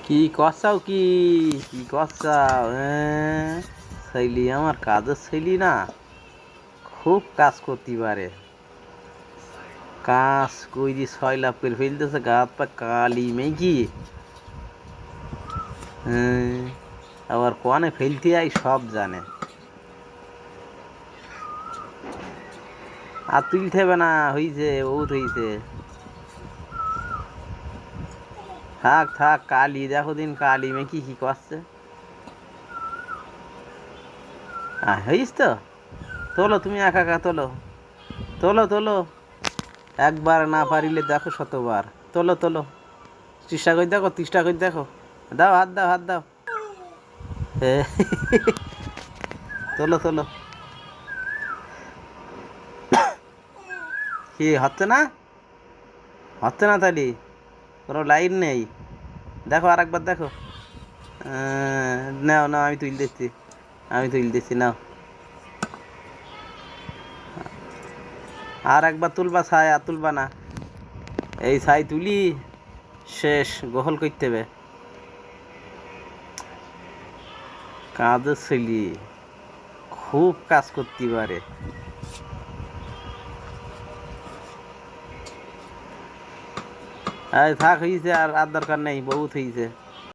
কি করছাও কি কি করছাও শৈলী আমার কাজের শৈলী না খুব কাজ করতে পারে। কাজ কইরি ছয় লাভ করে ফেলতেছে, গা হাত পা কালি মেঘি। হ্যাঁ, আবার কোয়ানে ফেলতে আই সব জানে। আর তুলতে হবে না, হইছে বহুত হইছে। থাক থাক, কালি দেখো দিন কালি মেঘি কি করছে। হইস তো, তোলো তুমি একা একা তোলো, তোলো তোলো। একবার না পারিলে দেখো শতবার। তোলো তোলো, চেষ্টা করে দেখো, চেষ্টা করে দেখো। দাও হাত দাও, হাত দাও। এ, তোলো তোলো। কি হচ্ছে না, হচ্ছে না তাহলে কোনো লাইন নেই। দেখো আর একবার দেখো। নাও নাও, আমি তুল দিচ্ছি, আমি তুল দিচ্ছি, নাও। আর একবার তুলবা ছাই, আর তুলবা না। এই ছাই তুলি শেষ, গোহল করতে হবে। কাজের ছেলে, খুব কাজ করতে পারে। এই থাক, হয়েছে আর আর দরকার নেই, বহুত হয়েছে।